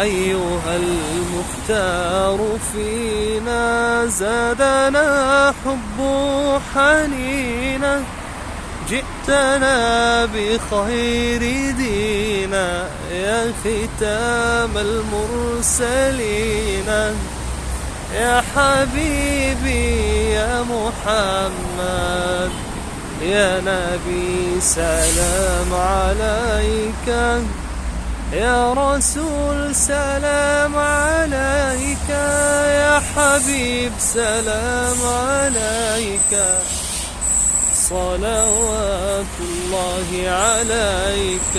أيها المختار فينا زادنا حب حنينا، جئتنا بخير دينا يا ختام المرسلين. يا حبيبي يا محمد يا نبي سلام عليك، يا رسول سلام عليك، يا حبيب سلام عليك، صلوات الله عليك.